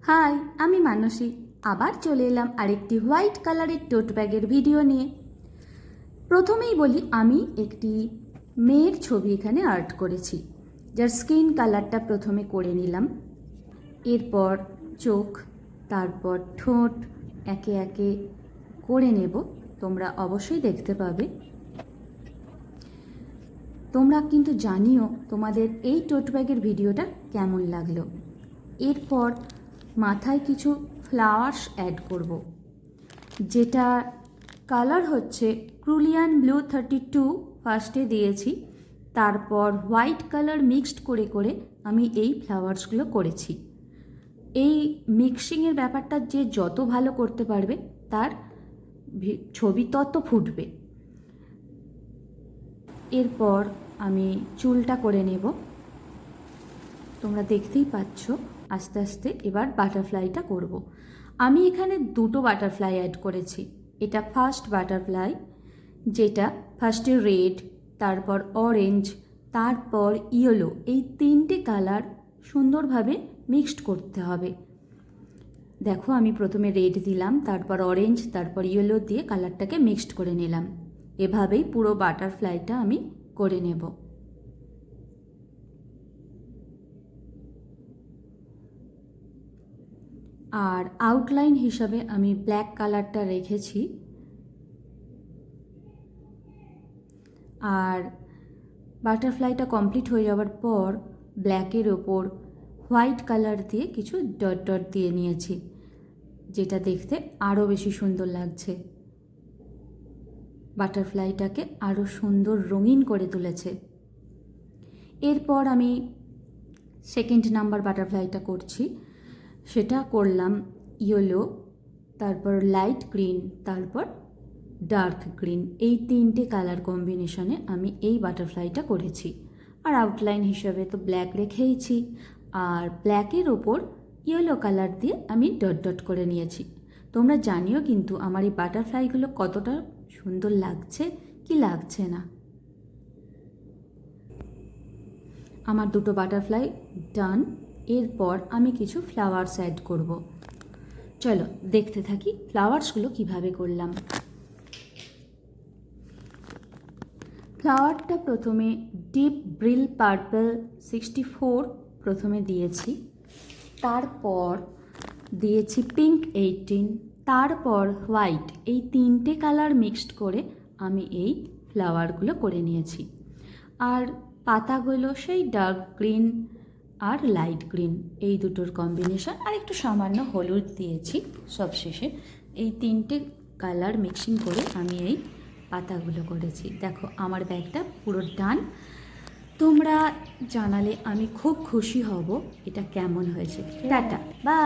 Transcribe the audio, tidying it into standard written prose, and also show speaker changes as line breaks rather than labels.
High, আমি মানসী। আবার চলে এলাম আরেকটি হোয়াইট কালারের টোট ব্যাগের ভিডিও নিয়ে। প্রথমেই বলি, আমি একটি মেয়ের ছবি এখানে আর্ট করেছি, যার স্কিন কালারটা প্রথমে করে নিলাম। এরপর চোখ, তারপর ঠোঁট একে একে করে নেব। তোমরা অবশ্যই দেখতে পাবে। তোমরা কিন্তু জানিও তোমাদের এই টোট ব্যাগের ভিডিওটা কেমন লাগলো। এরপর মাথায় কিছু ফ্লাওয়ার্স অ্যাড করব, যেটা কালার হচ্ছে ক্রুলিয়ান ব্লু 32 ফার্স্টে দিয়েছি, তারপর হোয়াইট কালার মিক্সড করে করে আমি এই ফ্লাওয়ার্সগুলো করেছি। এই মিক্সিংয়ের ব্যাপারটা যে যত ভালো করতে পারবে তার ছবি তত ফুটবে। এরপর আমি চুলটা করে নেব। তোমরা দেখতেই পাচ্ছ আস্তে আস্তে এবার বাটারফ্লাইটা করব। আমি এখানে দুটো বাটারফ্লাই অ্যাড করেছি। এটা ফার্স্ট বাটারফ্লাই, যেটা ফার্স্টে রেড, তারপর অরেঞ্জ, তারপর ইয়েলো, এই তিনটে কালার সুন্দরভাবে মিক্সড করতে হবে। দেখো, আমি প্রথমে রেড দিলাম, তারপর অরেঞ্জ, তারপর ইয়েলো দিয়ে কালারটাকে মিক্সড করে নিলাম। এভাবেই পুরো বাটারফ্লাইটা আমি করে নেব। আর আউটলাইন হিসাবে আমি ব্ল্যাক কালারটা রেখেছি। আর বাটারফ্লাইটা কমপ্লিট হয়ে যাওয়ার পর ব্ল্যাকের ওপর হোয়াইট কালার দিয়ে কিছু ডট ডট দিয়ে নিয়েছি, যেটা দেখতে আরও বেশি সুন্দর লাগছে। বাটারফ্লাইটাকে আরও সুন্দর রঙিন করে তুলেছে। এরপর আমি সেকেন্ড নাম্বার বাটারফ্লাইটা করছি। সেটা করলাম ইয়েলো, তারপর লাইট গ্রিন, তারপর ডার্ক গ্রিন, এই তিনটে কালার কম্বিনেশনে আমি এই বাটারফ্লাইটা করেছি। আর আউটলাইন হিসাবে তো ব্ল্যাক রেখেইছি, আর ব্ল্যাকের ওপর ইয়েলো কালার দিয়ে আমি ডট ডট করে নিয়েছি। তোমরা জানিও কিন্তু আমার এই বাটারফ্লাইগুলো কতটা সুন্দর লাগছে কি লাগছে না। আমার দুটো বাটারফ্লাই ডান। এরপর আমি কিছু ফ্লাওয়ার্স অ্যাড করব। চলো দেখতে থাকি ফ্লাওয়ার্সগুলো কিভাবে করলাম। ফ্লাওয়ারটা প্রথমে ডিপ ব্রিল পার্পল 64 প্রথমে দিয়েছি, তারপর দিয়েছি পিঙ্ক 18, তারপর হোয়াইট, এই তিনটে কালার মিক্সড করে আমি এই ফ্লাওয়ারগুলো করে নিয়েছি। আর পাতাগুলো সেই ডার্ক গ্রিন আর লাইট গ্রিন, এই দুটোর কম্বিনেশন, আর একটু সামান্য হলুদ দিয়েছি সবশেষে। এই তিনটে কালার মিক্সিং করে আমি এই পাতাগুলো করেছি। দেখো, আমার ব্যাগটা পুরো ডান। তোমরা জানালে আমি খুব খুশি হব এটা কেমন হয়েছে। Tata, by.